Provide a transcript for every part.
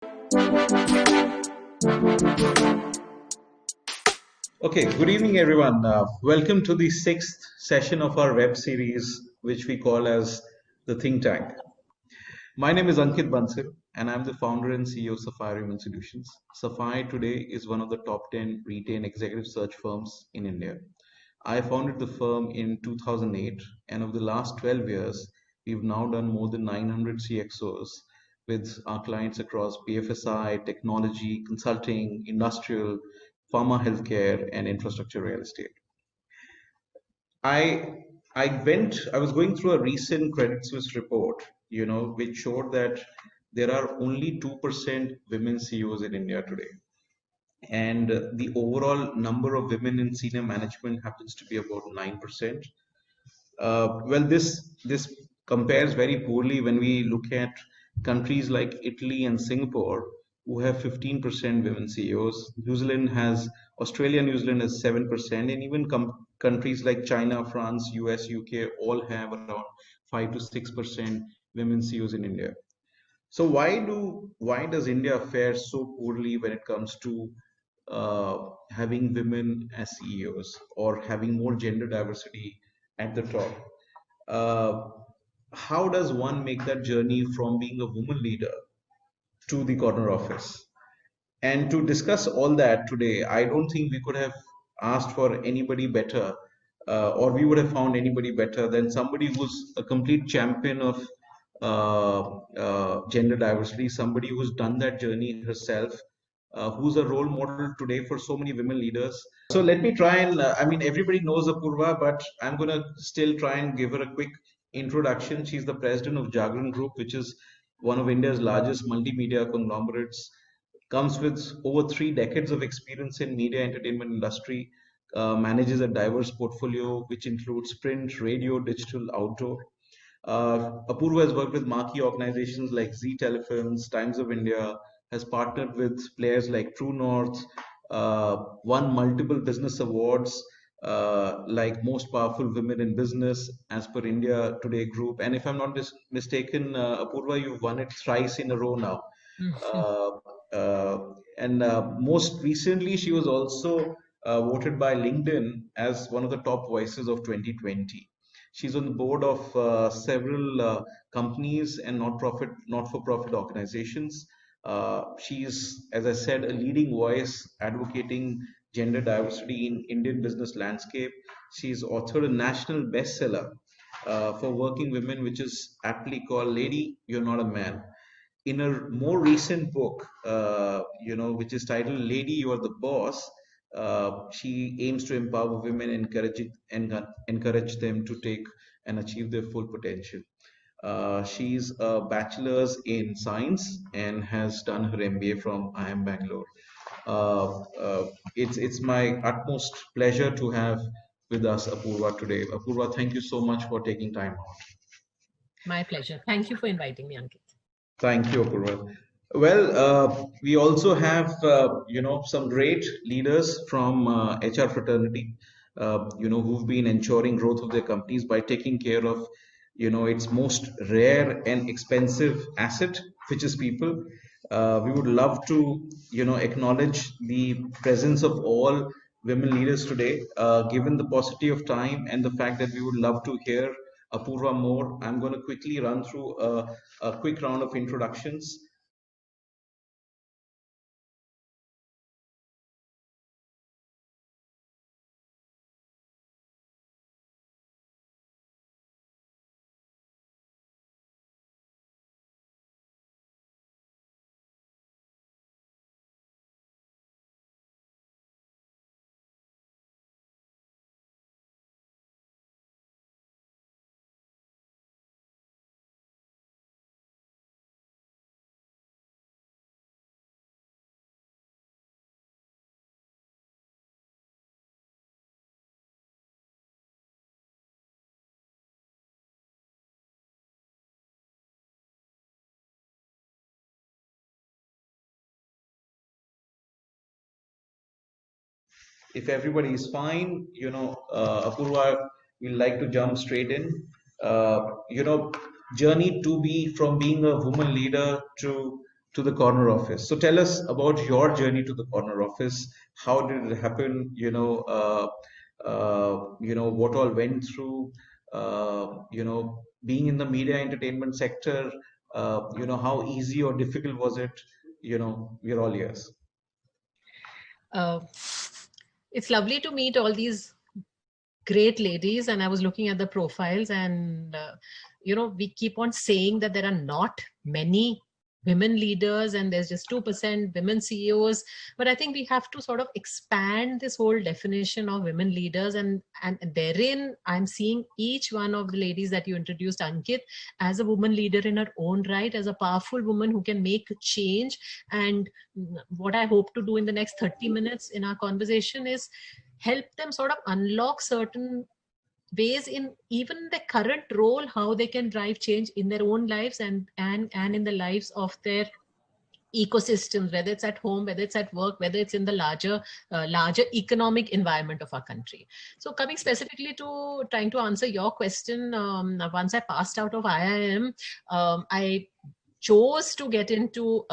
Okay, good evening, everyone. Welcome to the sixth session of our web series, which we call as the Think Tank. My name is Ankit Bansal, and I'm the founder and CEO of Sapphire Human Solutions. Sapphire today is one of the top 10 retail executive search firms in India. I founded the firm in 2008, and over the last 12 years, we've now done more than 900 CXOs with our clients across BFSI, technology, consulting, industrial, pharma, healthcare, and infrastructure real estate. I I was going through a recent Credit Suisse report, which showed that there are only 2% women CEOs in India today. And the overall number of women in senior management happens to be about 9%. Well, this compares very poorly when we look at countries like Italy and Singapore, who have 15% women CEOs. Australia, New Zealand has 7%, and even countries like China, France, US, UK all have around 5 to 6% women CEOs in India. So why does India fare so poorly when it comes to having women as CEOs or having more gender diversity at the top? uh, how does one make that journey from being a woman leader to the corner office? And to discuss all that today, I don't think we could have asked for anybody better, or we would have found anybody better than somebody who's a complete champion of gender diversity, somebody who's done that journey herself, who's a role model today for so many women leaders. So let me try and, I mean, everybody knows Apurva, but I'm going to still try and give her a quick introduction. She's the president of Jagran Group, which is one of India's largest multimedia conglomerates, comes with over 3 decades of experience in media entertainment industry, manages a diverse portfolio which includes print, radio, digital, outdoor. Apurva has worked with marquee organizations like Z Telefilms, Times of India, has partnered with players like True North, won multiple business awards like Most Powerful Women in Business as per India Today Group. And if I'm not mistaken, Apurva, you've won it thrice in a row now. Uh, uh, and most recently, she was also voted by LinkedIn as one of the top voices of 2020. She's on the board of several companies and not-for-profit organizations. She's, as I said, a leading voice advocating gender diversity in Indian business landscape. She's authored a national bestseller for working women, which is aptly called "Lady, You're Not a Man." In a more recent book, which is titled "Lady, You Are the Boss," she aims to empower women, encourage them to take and achieve their full potential. She's a bachelor's in science and has done her MBA from IIM Bangalore. It's my utmost pleasure to have with us Apurva today. Apurva, thank you so much for taking time out. My pleasure. Thank you for inviting me, Ankit. Thank you, Apurva. Well, we also have, some great leaders from HR fraternity, who've been ensuring growth of their companies by taking care of, its most rare and expensive asset, which is people. We would love to, acknowledge the presence of all women leaders today. Given the paucity of time and the fact that we would love to hear Apurva more, I'm going to quickly run through a quick round of introductions. If everybody is fine, Apurva, we'd like to jump straight in. Uh, you know, journey to be from being a woman leader to to the corner office. So tell us about your journey to the corner office. How did it happen? What all went through. Being in the media entertainment sector. How easy or difficult was it? We're all ears. Uh, it's lovely to meet all these great ladies, and I was looking at the profiles, and we keep on saying that there are not many women leaders and there's just 2% women CEOs, but I think we have to sort of expand this whole definition of women leaders, and therein I'm seeing each one of the ladies that you introduced, Ankit, as a woman leader in her own right, as a powerful woman who can make change. And what I hope to do in the next 30 minutes in our conversation is help them sort of unlock certain ways in even the current role, how they can drive change in their own lives and in the lives of their ecosystems, whether it's at home, whether it's at work, whether it's in the larger economic environment of our country. So coming specifically to trying to answer your question, once I passed out of IIM, I chose to get into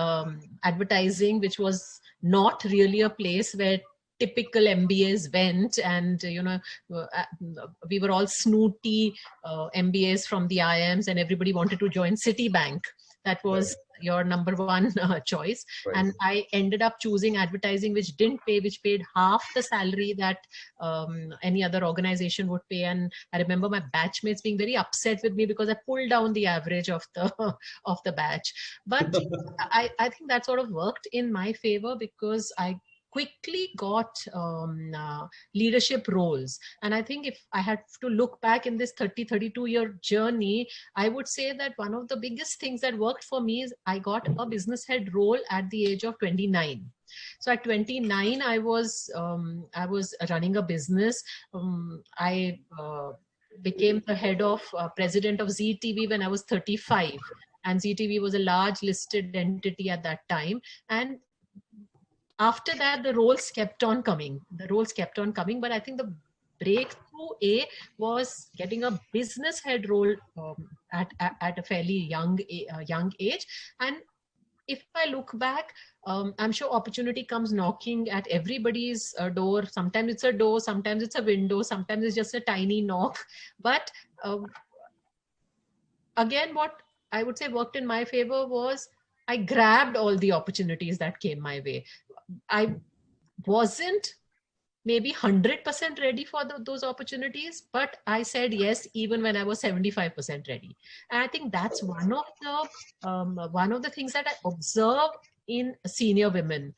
advertising, which was not really a place where typical MBAs went, and we were all snooty MBAs from the IIMs, and everybody wanted to join Citibank. That was your number one choice. Right. And I ended up choosing advertising, which didn't pay, which paid half the salary that any other organization would pay. And I remember my batchmates being very upset with me because I pulled down the average of the batch. But I think that sort of worked in my favor because I quickly got leadership roles. And I think if I had to look back in this 32 year journey, I would say that one of the biggest things that worked for me is I got a business head role at the age of 29. So at 29, I was running a business. I became the head of president of Zee TV when I was 35. And Zee TV was a large listed entity at that time. And after that, the roles kept on coming. But I think the breakthrough was getting a business head role at a fairly young age. And if I look back, I'm sure opportunity comes knocking at everybody's door. Sometimes it's a door, sometimes it's a window, sometimes it's just a tiny knock. But again, what I would say worked in my favor was I grabbed all the opportunities that came my way. I wasn't maybe 100% ready for those opportunities, but I said yes even when I was 75% ready. And I think that's one of the things that I observe in senior women.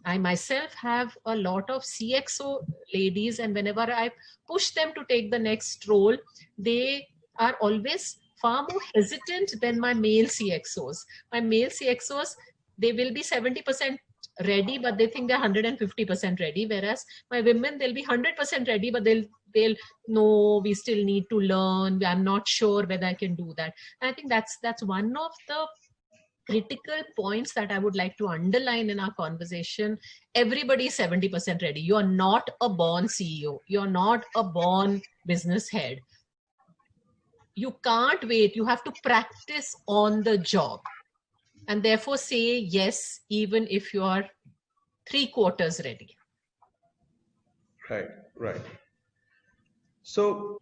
I myself have a lot of CXO ladies, and whenever I push them to take the next role, they are always far more hesitant than my male CXOs. My male CXOs, they will be 70% ready, but they think they're 150% ready. Whereas my women, they'll be 100% ready, but they'll no, we still need to learn. I'm not sure whether I can do that. And I think that's one of the critical points that I would like to underline in our conversation. Everybody is 70% ready. You are not a born CEO. You're not a born business head. You can't wait. You have to practice on the job. And therefore say yes, even if you are 3/4 ready. Right. So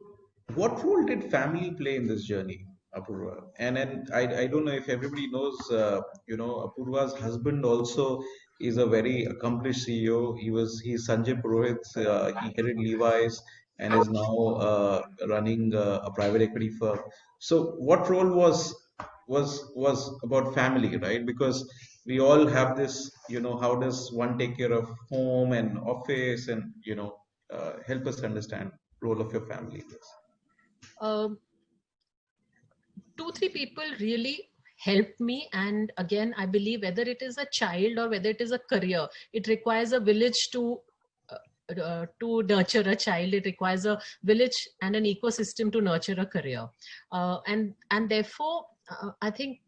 what role did family play in this journey, Apurva? And then I don't know if everybody knows, Apurva's husband also is a very accomplished CEO. He's Sanjay Purohit. He headed Levi's and is now running a private equity firm. So what role was about family, right? Because we all have this, how does one take care of home and office, and help us understand role of your family in this. 2-3 people really helped me. And again, I believe whether it is a child or whether it is a career, it requires a village to nurture a child. It requires a village and an ecosystem to nurture a career. And therefore, I think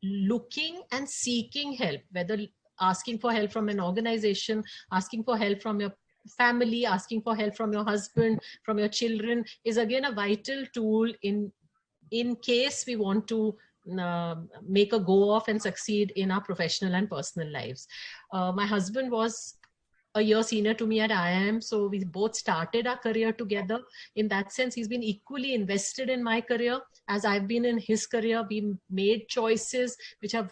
looking and seeking help, whether asking for help from an organization, asking for help from your family, asking for help from your husband, from your children, is again a vital tool in case we want to make a go of and succeed in our professional and personal lives. My husband was a year senior to me at IIM, so we both started our career together. In that sense, he's been equally invested in my career as I've been in his career. We made choices which have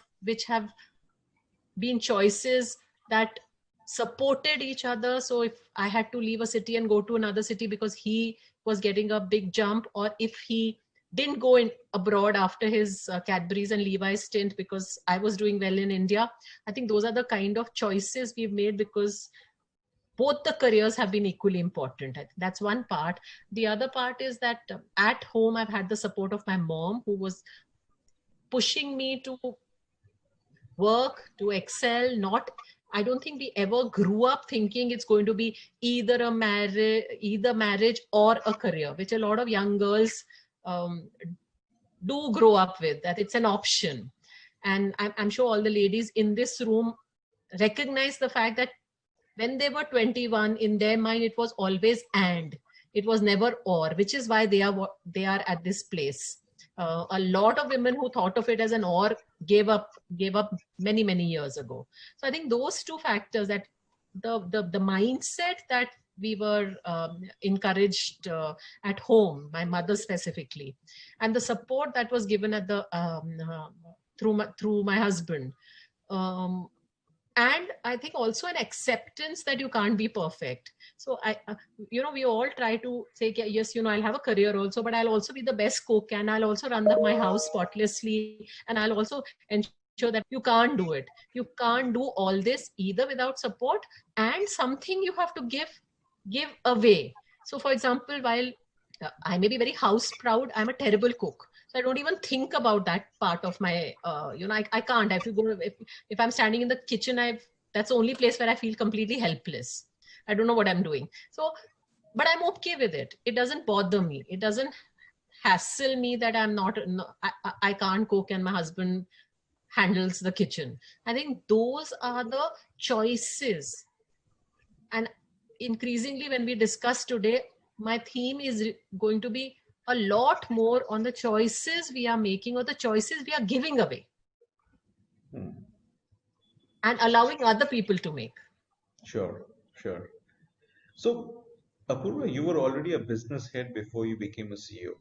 been choices that supported each other. So if I had to leave a city and go to another city because he was getting a big jump, or if he didn't go in abroad after his Cadbury's and Levi's stint because I was doing well in India, I think those are the kind of choices we've made because both the careers have been equally important. That's one part. The other part is that at home, I've had the support of my mom, who was pushing me to work, to excel. Not, I don't think we ever grew up thinking it's going to be either marriage or a career, which a lot of young girls do grow up with, that it's an option. And I'm sure all the ladies in this room recognize the fact that when they were 21, in their mind, it was always and. It was never or, which is why they are at this place. A lot of women who thought of it as an or gave up many, many years ago. So I think those two factors, that the mindset that we were encouraged at home, my mother specifically, and the support that was given at the through my husband. And I think also an acceptance that you can't be perfect. So we all try to say, yes, I'll have a career also, but I'll also be the best cook, and I'll also run my house spotlessly, and I'll also ensure that you can't do it. You can't do all this either without support, and something you have to give away. So for example, while I may be very house proud, I'm a terrible cook. So I don't even think about that part of my, I can't. If I'm standing in the kitchen, that's the only place where I feel completely helpless. I don't know what I'm doing. So, but I'm okay with it. It doesn't bother me. It doesn't hassle me that I can't cook and my husband handles the kitchen. I think those are the choices. And increasingly, when we discuss today, my theme is going to be a lot more on the choices we are making or the choices we are giving away and allowing other people to make. Sure. So, Apurva, you were already a business head before you became a CEO.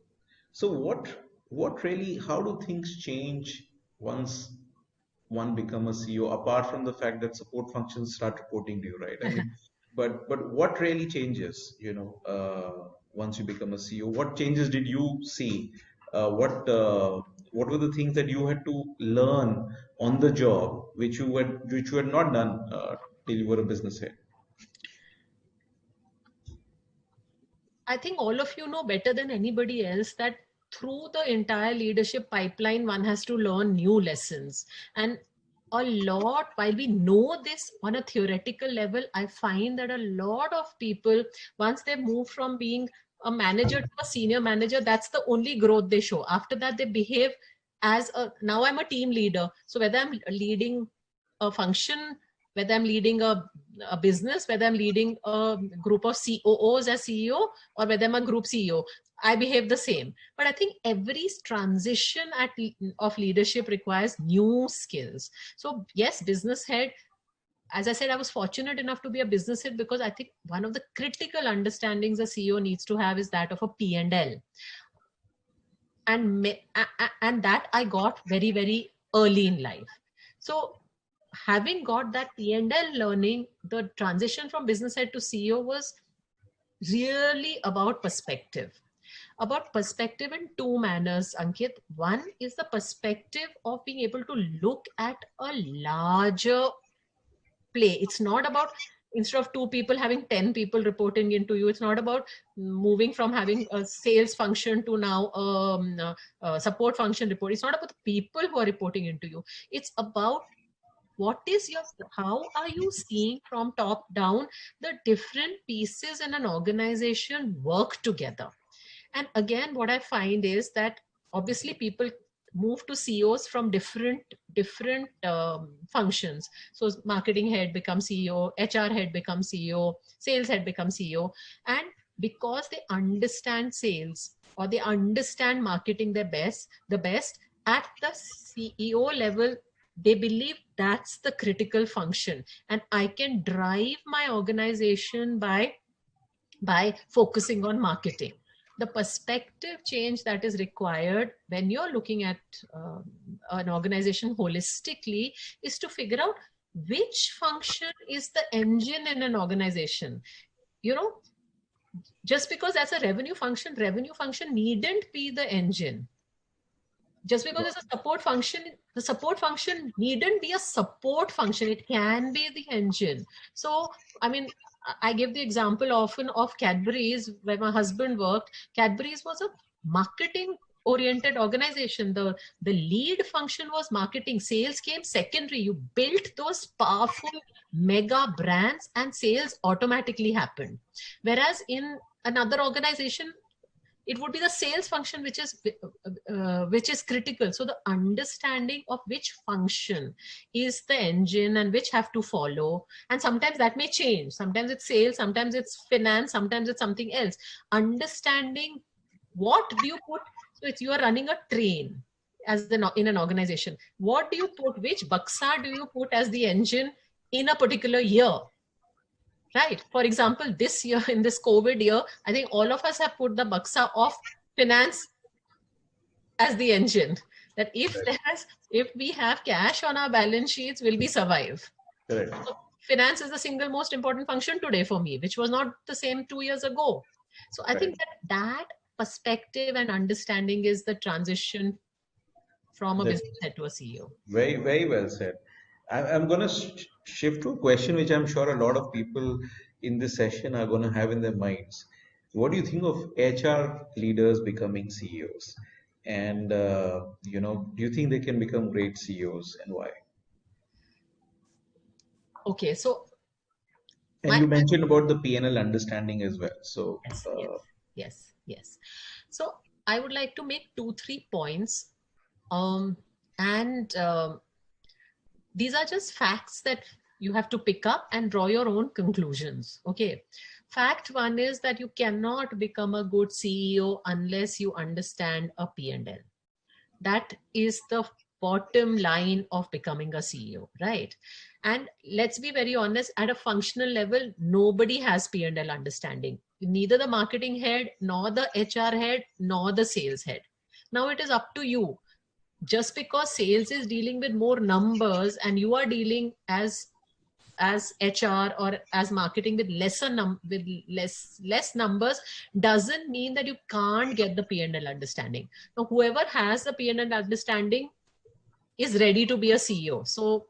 So what really, how do things change once one become a CEO, apart from the fact that support functions start reporting to you, right? I mean, but what really changes, once you become a CEO? What changes did you see? What were the things that you had to learn on the job, which you had not done till you were a business head? I think all of you know better than anybody else that through the entire leadership pipeline, one has to learn new lessons. And a lot, while we know this on a theoretical level, I find that a lot of people, once they move from being a manager to a senior manager, that's the only growth they show. After that, they behave now I'm a team leader. So whether I'm leading a function, whether I'm leading a business, whether I'm leading a group of COOs as CEO, or whether I'm a group CEO, I behave the same. But I think every transition of leadership requires new skills. So yes, business head, as I said, I was fortunate enough to be a business head because I think one of the critical understandings a CEO needs to have is that of a P&L. And that I got very, very early in life. So having got that P&L learning, the transition from business head to CEO was really about perspective. About perspective in two manners, Ankit. One is the perspective of being able to look at a larger play. It's not about, instead of 2 people having 10 people reporting into you, it's not about moving from having a sales function to now a support function report. It's not about the people who are reporting into you. It's about how are you seeing from top down the different pieces in an organization work together. And again, what I find is that obviously people move to CEOs from different functions. So marketing head becomes CEO, HR head becomes CEO, sales head becomes CEO. And because they understand sales or they understand marketing the best, at the CEO level, they believe that's the critical function, and I can drive my organization by focusing on marketing. The perspective change that is required when you're looking at an organization holistically is to figure out which function is the engine in an organization. You know, just because that's a revenue function needn't be the engine. Just because it's a support function, the support function needn't be a support function. It can be the engine. So, I mean, I give the example often of Cadbury's, where my husband worked. Cadbury's was a marketing oriented organization. The lead function was marketing. Sales came secondary. You built those powerful mega brands and sales automatically happened. Whereas in another organization, it would be the sales function which is critical. So the understanding of which function is the engine and which have to follow, and sometimes that may change. Sometimes it's sales, sometimes it's finance, sometimes it's something else. Understanding what do you put. So it's, you are running a train as in an organization. What do you put, which baksa do you put as the engine in a particular year? Right. For example, this year, in this COVID year, I think all of us have put the baksa of finance as the engine. That if we have cash on our balance sheets, will we survive? Correct. So finance is the single most important function today for me, which was not the same 2 years ago. So I think that perspective and understanding is the transition from a business head to a CEO. Very, very well said. I'm going to shift to a question which I'm sure a lot of people in this session are going to have in their minds. What do you think of HR leaders becoming CEOs? And, do you think they can become great CEOs, and why? Okay, so. And you mentioned about the PNL understanding as well. So, yes. So I would like to make 2-3 points. These are just facts that you have to pick up and draw your own conclusions. Okay. Fact one is that you cannot become a good CEO unless you understand a P&L. That is the bottom line of becoming a CEO, right? And let's be very honest, at a functional level, nobody has P&L understanding. Neither the marketing head, nor the HR head, nor the sales head. Now it is up to you. Just because sales is dealing with more numbers and you are dealing as HR or as marketing with less numbers, doesn't mean that you can't get the P&L understanding. Now, whoever has the P&L understanding is ready to be a CEO. So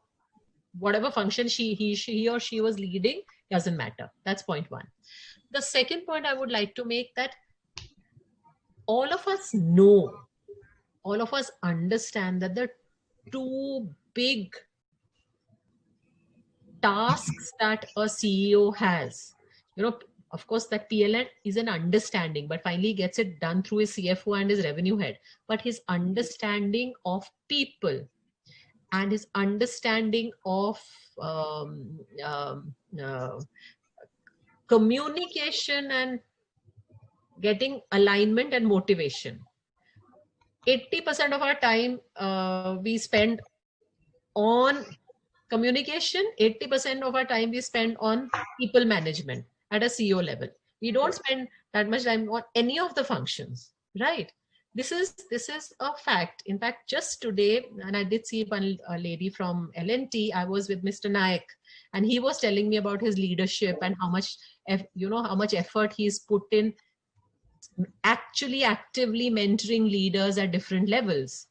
whatever function he or she was leading doesn't matter. That's point one. The second point I would like to make, that all of us know, all of us understand that the two big tasks that a CEO has, of course, that PLN is an understanding, but finally gets it done through his CFO and his revenue head. But his understanding of people and his understanding of communication and getting alignment and motivation. 80% of our time we spend on communication, 80% of our time we spend on people management at a CEO level. We don't spend that much time on any of the functions, right? This is a fact. In fact, just today, and I did see a lady from L&T, I was with Mr. Nayak, and he was telling me about his leadership and how much effort he's put in actually actively mentoring leaders at different levels,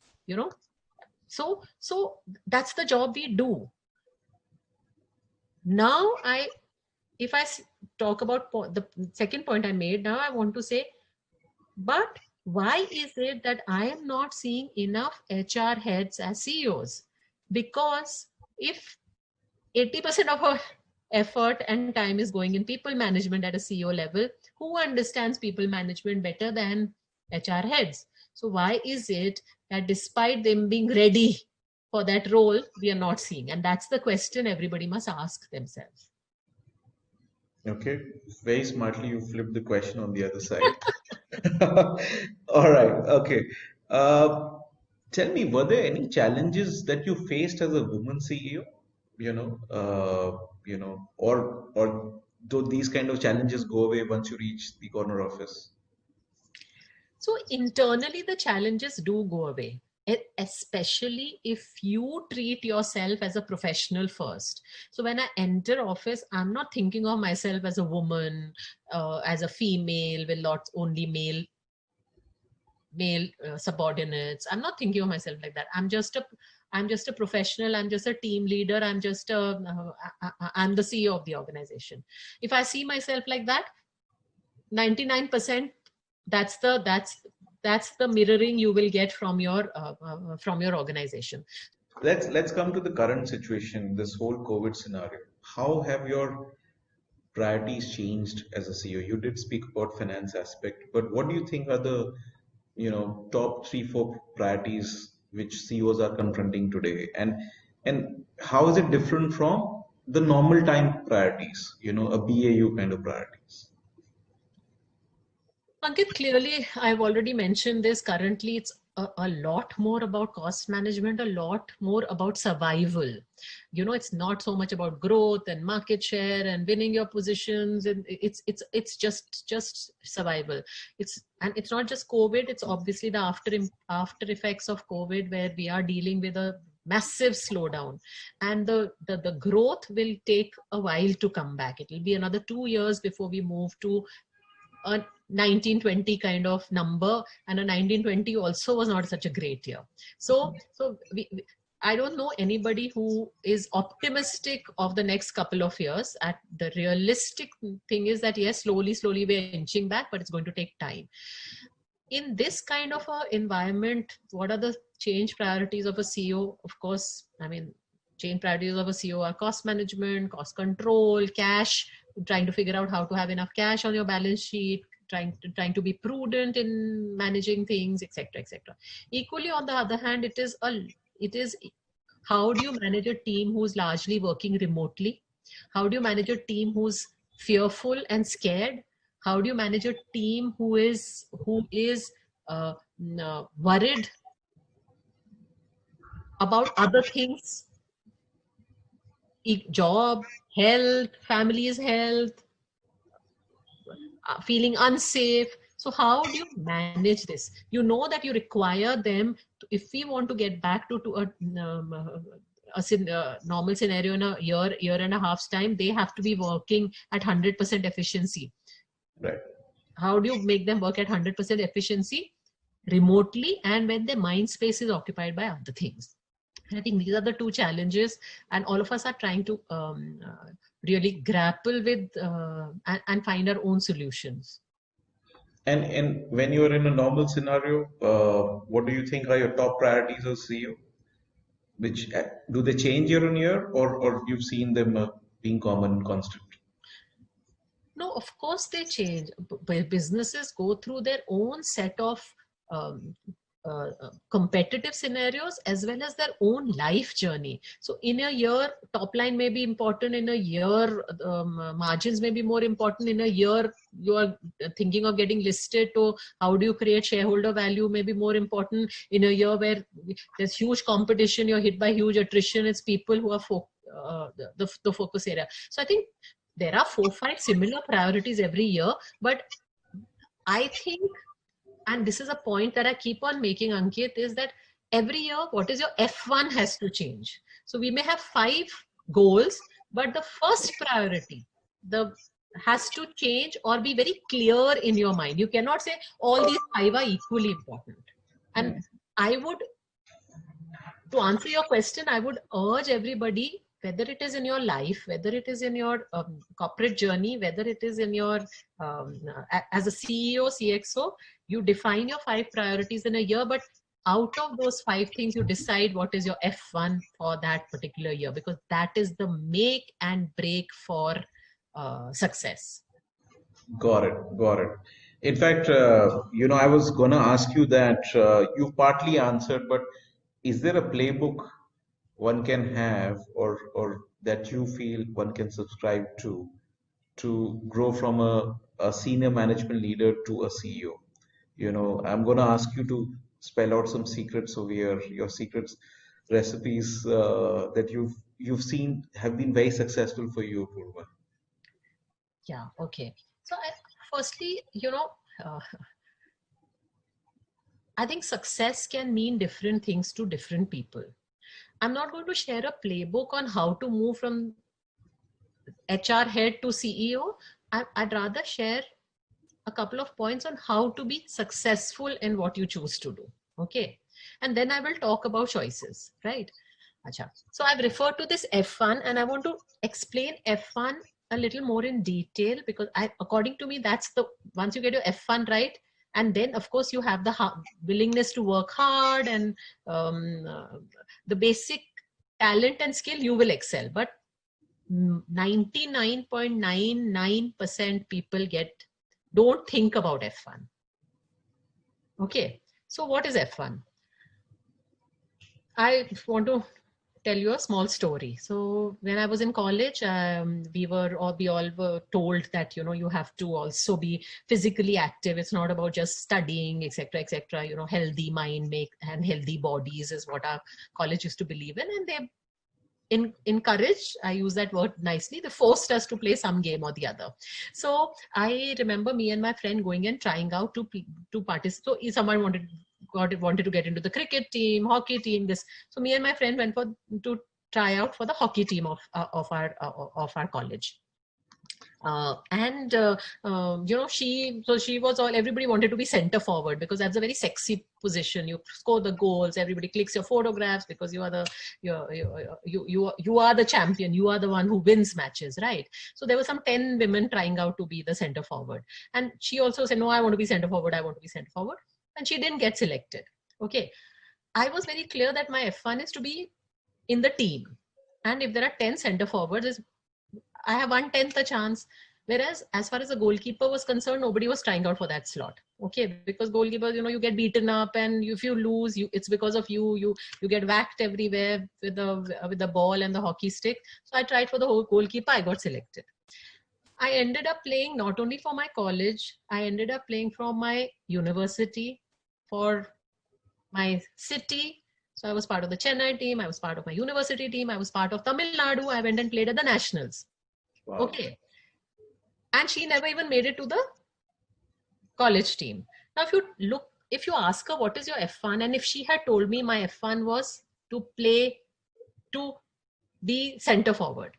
So that's the job we do. Now, if I talk about the second point I made, now I want to say, but why is it that I am not seeing enough HR heads as CEOs? Because if 80% of our effort and time is going in people management at a CEO level, who understands people management better than HR heads? So why is it that despite them being ready for that role, we are not seeing? And that's the question everybody must ask themselves. Okay, very smartly you flipped the question on the other side. All right, okay. Tell me, were there any challenges that you faced as a woman CEO? Or do these kind of challenges go away once you reach the corner office? So internally, the challenges do go away, especially if you treat yourself as a professional first. So when I enter office, I'm not thinking of myself as a woman, as a female with lots only male subordinates. I'm not thinking of myself like that. I'm just a professional. I'm just a team leader. I'm the CEO of the organization. If I see myself like that, 99%, that's the mirroring you will get from your organization. Let's come to the current situation, this whole COVID scenario. How have your priorities changed as a CEO? You did speak about finance aspect, but what do you think are the, top three, four priorities which CEOs are confronting today? And how is it different from the normal time priorities, a BAU kind of priorities? Ankit, clearly, I've already mentioned this. Currently, it's a lot more about cost management, a lot more about survival. It's not so much about growth and market share and winning your positions, and it's just survival. It's not just COVID. It's obviously the after effects of COVID, where we are dealing with a massive slowdown, and the growth will take a while to come back. It will be another 2 years before we move to a 1920 kind of number, and a 1920 also was not such a great year. I don't know anybody who is optimistic of the next couple of years. At the realistic thing is that yes, slowly we're inching back, but it's going to take time. In this kind of a environment, what are the change priorities of a CEO? Of course, change priorities of a CEO are cost management, cost control, cash, trying to figure out how to have enough cash on your balance sheet, trying to be prudent in managing things, etc., etc. Equally, on the other hand, it is how do you manage a team who's largely working remotely? How do you manage a team who's fearful and scared? How do you manage a team who is worried about other things, job, health, family's health, feeling unsafe? So how do you manage this? You know that you require them if we want to get back to a normal scenario in a year and a half's time, they have to be working at 100% efficiency. Right. How do you make them work at 100% efficiency remotely, and when their mind space is occupied by other things? And I think these are the two challenges, and all of us are trying to really grapple with and find our own solutions. And when you are in a normal scenario, what do you think are your top priorities as CEO? Which do they change year on year, or you've seen them being common, constant? No, of course they change. Businesses go through their own set of um, competitive scenarios as well as their own life journey. So in a year, top line may be important. In a year, margins may be more important. In a year, you are thinking of getting listed, to how do you create shareholder value may be more important. In a year where there's huge competition, you're hit by huge attrition, it's people who are the focus area. So I think there are 4-5 similar priorities every year, but I think, and this is a point that I keep on making, Ankit, is that every year, what is your F1 has to change. So we may have 5 goals, but the first priority has to change or be very clear in your mind. You cannot say all these 5 are equally important. And to answer your question, I would urge everybody, whether it is in your life, whether it is in your corporate journey, whether it is in your as a CEO, CXO, you define your 5 priorities in a year, but out of those 5 things, you decide what is your F1 for that particular year, because that is the make and break for success. Got it. In fact, I was gonna ask you that you partly answered, but is there a playbook one can have, or that you feel one can subscribe to grow from a senior management leader to a CEO? I'm gonna ask you to spell out some secrets over here, your secrets, recipes that you've seen have been very successful for you, Purva. Yeah, okay. So firstly, uh, I think success can mean different things to different people. I'm not going to share a playbook on how to move from HR head to CEO. I'd rather share a couple of points on how to be successful in what you choose to do. Okay. And then I will talk about choices, right? Acha. So I've referred to this F1 and I want to explain F1 a little more in detail because according to me, that's the, once you get your F1 right, and then of course you have the willingness to work hard and the basic talent and skill, you will excel. But 99.99% people don't think about F1. Okay. So what is F1? I want to tell you a small story. So when I was in college, we all were told that, you have to also be physically active. It's not about just studying, etc., etc. Healthy mind and healthy bodies is what our college used to believe in. And they encouraged, I use that word nicely, they forced us to play some game or the other. So I remember me and my friend going and trying out to participate. So if someone wanted to get into the cricket team, hockey team, this. So me and my friend went to try out for the hockey team of our college. She was all, everybody wanted to be center forward because that's a very sexy position. You score the goals, everybody clicks your photographs because you are the champion, you are the one who wins matches, right? So there were some 10 women trying out to be the center forward, and she also said, no, I want to be center forward, and she didn't get selected. Okay, I was very clear that my F1 is to be in the team, and if there are 10 center forwards, I have 1/10 a chance. Whereas as far as the goalkeeper was concerned, nobody was trying out for that slot. Okay, because goalkeepers, you get beaten up, and if you lose, it's because of you get whacked everywhere with the ball and the hockey stick. So I tried for the whole goalkeeper. I got selected. I ended up playing not only for my college, I ended up playing for my university, for my city. So I was part of the Chennai team. I was part of my university team. I was part of Tamil Nadu. I went and played at the nationals. Wow. Okay. And she never even made it to the college team. Now, if you ask her what is your F1, and if she had told me my F1 was to be center forward,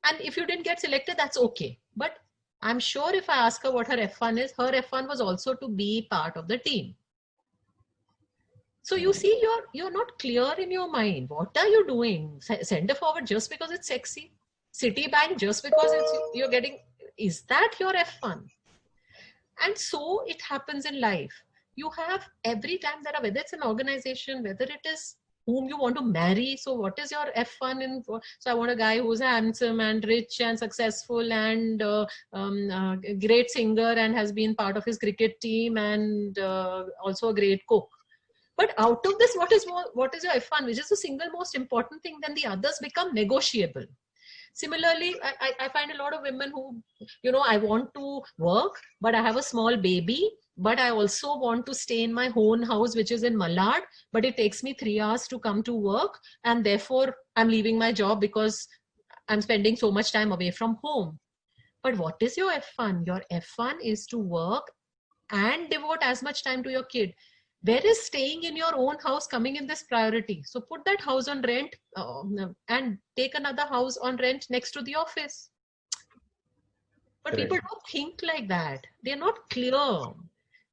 and if you didn't get selected, that's okay. But I'm sure if I ask her what her F1 is, her F1 was also to be part of the team. So you see, you're not clear in your mind. What are you doing? Center forward just because it's sexy? Citibank just because you're getting, is that your F1? And so it happens in life. You have every time whether it's an organization, whether it is whom you want to marry. So what is your F1 in? So I want a guy who's handsome and rich and successful and great singer and has been part of his cricket team and also a great cook. But out of this, what is your F1, which is the single most important thing, then the others become negotiable. Similarly, I find a lot of women who, I want to work, but I have a small baby, but I also want to stay in my own house, which is in Malad, but it takes me 3 hours to come to work. And therefore, I'm leaving my job because I'm spending so much time away from home. But what is your F1? Your F1 is to work and devote as much time to your kid. Where is staying in your own house coming in this priority? So put that house on rent and take another house on rent next to the office. But Correct. people don't think like that. They're not clear.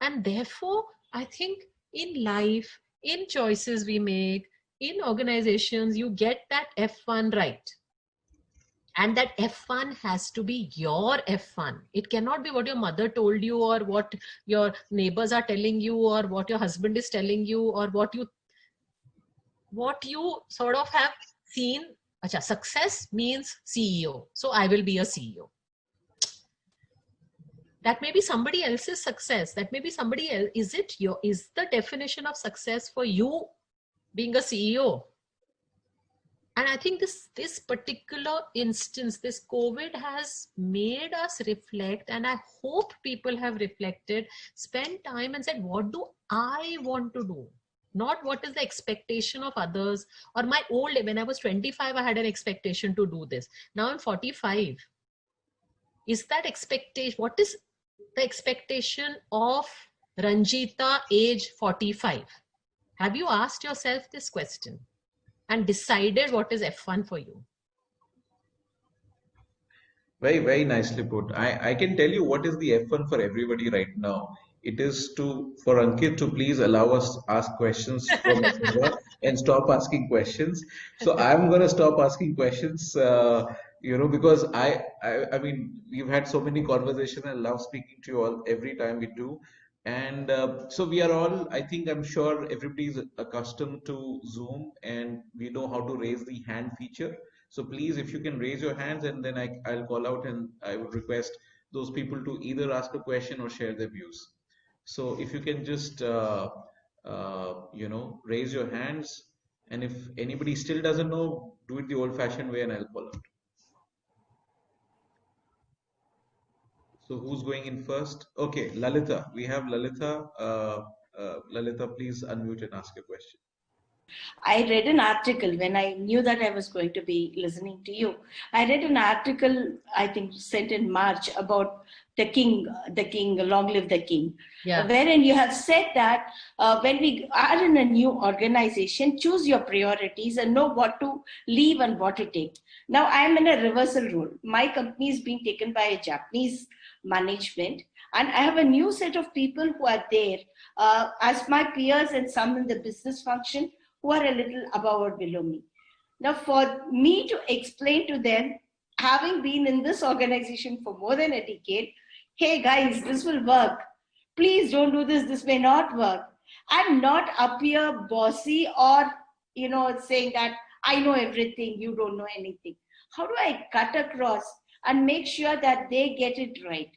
And therefore, I think in life, in choices we make, in organizations, you get that F1 right. And that F1 has to be your F1. It cannot be what your mother told you or what your neighbors are telling you or what your husband is telling you or what you sort of have seen. Achha, success means CEO. So I will be a CEO. That may be somebody else's success. That may be somebody else. Is the definition of success for you being a CEO? And I think this particular instance, this COVID has made us reflect, and I hope people have reflected, spent time and said, what do I want to do? not what is the expectation of others. Or my old, when I was 25, I had an expectation to do this. Now I'm 45. Is that expectation? What is the expectation of Ranjita, age 45? Have you asked yourself this question and decided what is F1 for you? Very, very nicely put. I can tell you what is the F1 for everybody right now. It is for Ankit to please allow us to ask questions from Apurva and stop asking questions. So I'm gonna stop asking questions, because I mean, we've had so many conversations. I love speaking to you all every time we do. And so we are all, I think, I'm sure everybody's accustomed to Zoom and we know how to raise the hand feature. So please, if you can raise your hands, and then I'll call out and I would request those people to either ask a question or share their views. So if you can just, raise your hands, and if anybody still doesn't know, do it the old-fashioned way and I'll call out. So who's going in first? Okay, Lalita. We have Lalita. Lalita, please unmute and ask your question. I read an article when I knew that I was going to be listening to you. I read an article, I think, sent in March about the king, long live the king, wherein you have said that when we are in a new organization, choose your priorities and know what to leave and what to take. Now, I am in a reversal role. My company is being taken by a Japanese management, and I have a new set of people who are there as my peers and some in the business function who are a little above or below me. Now, for me to explain to them, having been in this organization for more than a decade, hey guys, this will work. Please don't do this. This may not work. And not appear bossy or, saying that I know everything, you don't know anything. How do I cut across and make sure that they get it right?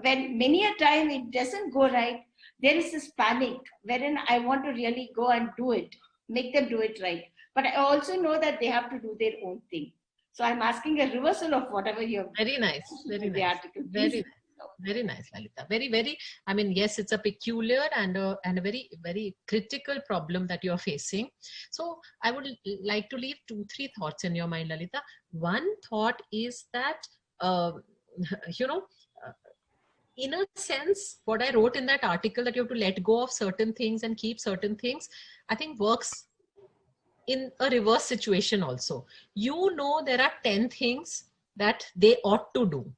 When many a time it doesn't go right, there is this panic wherein I want to really go and do it, make them do it right. But I also know that they have to do their own thing. So I'm asking a reversal of whatever you have. Very nice. Very nice. Article. Very nice, Lalita. Very, I mean, yes, it's a peculiar and a very, very critical problem that you're facing. So I would like to leave 2-3 thoughts in your mind, Lalita. One thought is that, in a sense, what I wrote in that article, that you have to let go of certain things and keep certain things, I think works in a reverse situation also. There are 10 things that they ought to do.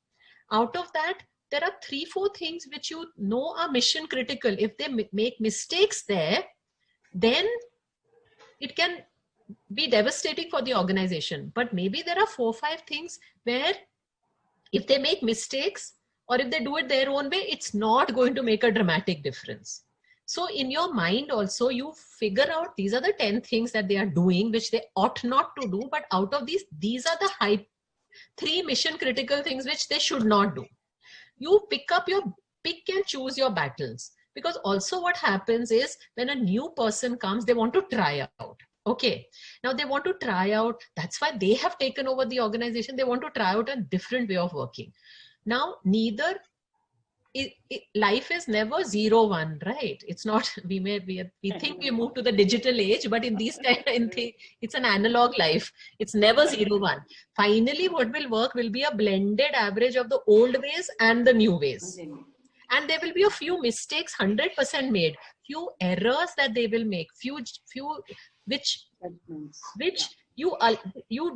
Out of that, there are 3-4 things which are mission critical. If they make mistakes there, then it can be devastating for the organization. But maybe there are 4-5 things where if they make mistakes or if they do it their own way, it's not going to make a dramatic difference. So in your mind also, you figure out these are the 10 things that they are doing, which they ought not to do. But out of these are the 3 mission critical things which they should not do. You pick and choose your battles. Because also what happens is when a new person comes, they want to try out. Okay. Now they want to try out. That's why they have taken over the organization. They want to try out a different way of working. Now, life is never 0-1, right? It's not, we think we move to the digital age, but in these it's an analog life. It's never 0-1. Finally, what will work will be a blended average of the old ways and the new ways. And there will be a few mistakes, 100% made, few errors that they will make, few which you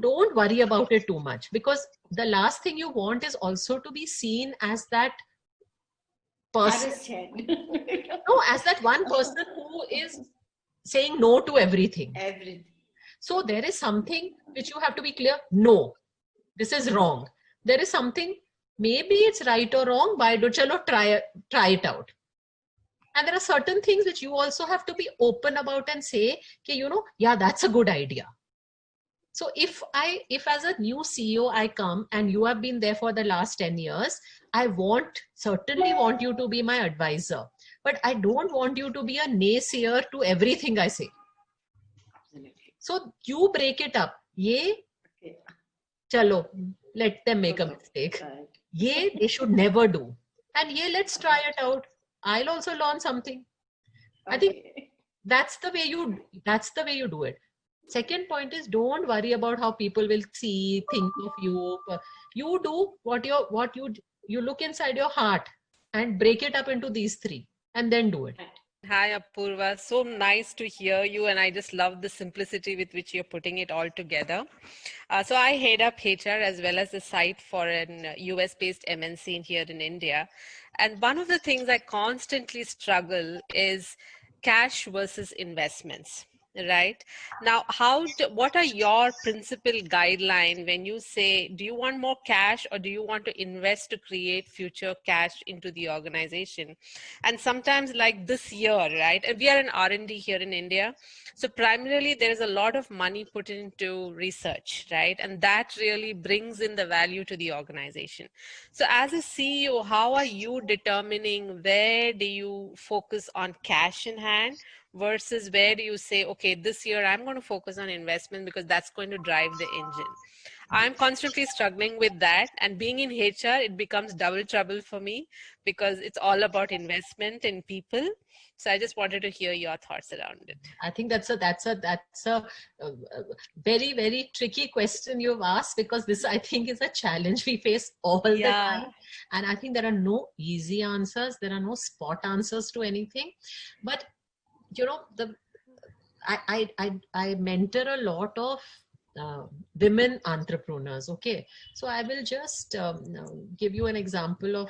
don't worry about it too much, because the last thing you want is also to be seen as that person. No, as that one person who is saying no to everything. So there is something which you have to be clear. No, this is wrong. There is something, maybe it's right or wrong, but try it out. And there are certain things which you also have to be open about and say, okay, yeah, that's a good idea. So if as a new CEO I come and you have been there for the last 10 years, I certainly want you to be my advisor, but I don't want you to be a naysayer to everything I say. So you break it up. Chalo, let them make a mistake. They should never do. And let's try it out. I'll also learn something. I think That's the way you do it. Second point is, don't worry about how people will think of you. You do what you look inside your heart and break it up into these three and then do it. Hi, Apurva. So nice to hear you, and I just love the simplicity with which you're putting it all together. So I head up HR as well as the site for an US-based MNC here in India. And one of the things I constantly struggle is cash versus investments. Right now, what are your principal guideline when you say, do you want more cash or do you want to invest to create future cash into the organization? And sometimes, like this year, right, and we are an R&D here in India, so primarily there is a lot of money put into research, right, and that really brings in the value to the organization. So as a CEO, how are you determining where do you focus on cash in hand versus where do you say, okay, this year I'm going to focus on investment because that's going to drive the engine? I'm constantly struggling with that, and being in HR, it becomes double trouble for me because it's all about investment in people. So I just wanted to hear your thoughts around it. I think that's a very, very tricky question you've asked, because this, I think, is a challenge we face all the time. And I think there are no easy answers. There are no spot answers to anything. But you know, I mentor a lot of women entrepreneurs. Okay, so I will just give you an example of,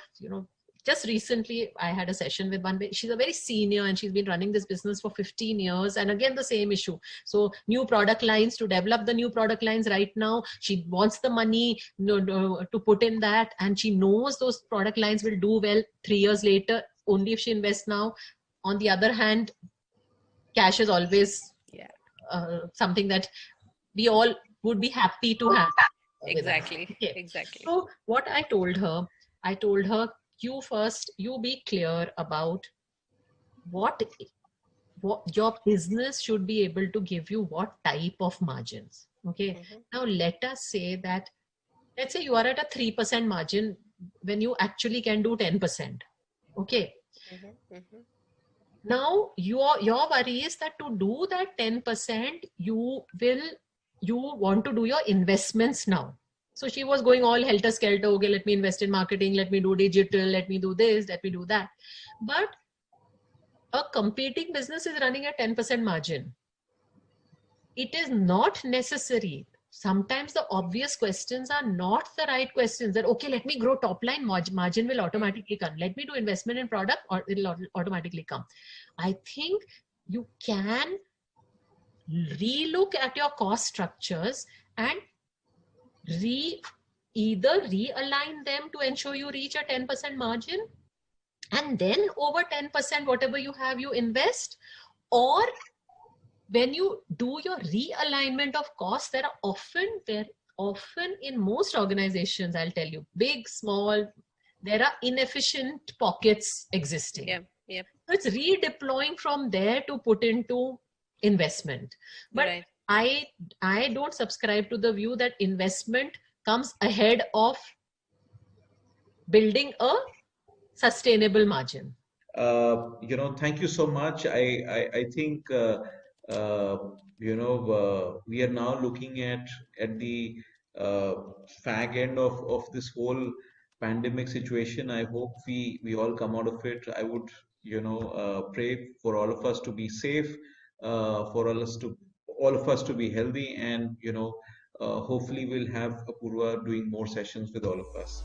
just recently I had a session with one. She's a very senior and she's been running this business for 15 years. And again, the same issue. So new product lines, to develop the new product lines right now, she wants the money to put in that. And she knows those product lines will do well 3 years later, only if she invests now. On the other hand, cash is always something that we all would be happy to have. Exactly. Okay. Exactly. So what I told her, you be clear about what your business should be able to give you, what type of margins. Okay. Now let us say that, let's say you are at a 3% margin when you actually can do 10%. Okay. Now your worry is that to do that 10%, you want to do your investments now. So she was going all helter skelter. Okay, let me invest in marketing, let me do digital, let me do this, let me do that. But a competing business is running at 10% margin. It is not necessary. Sometimes the obvious questions are not the right questions. That, okay, let me grow top line, margin will automatically come. Let me do investment in product, or it will automatically come. I think you can relook at your cost structures and either realign them to ensure you reach a 10% margin, and then over 10%, whatever you have, you invest. Or when you do your realignment of costs, there are often in most organizations, I'll tell you, big, small, there are inefficient pockets existing. So it's redeploying from there to put into investment. But I don't subscribe to the view that investment comes ahead of building a sustainable margin. Thank you so much. I think we are now looking at the fag end of this whole pandemic situation. I hope we all come out of it. I would pray for all of us to be safe, for all of us to be healthy, and hopefully we'll have Apurva doing more sessions with all of us.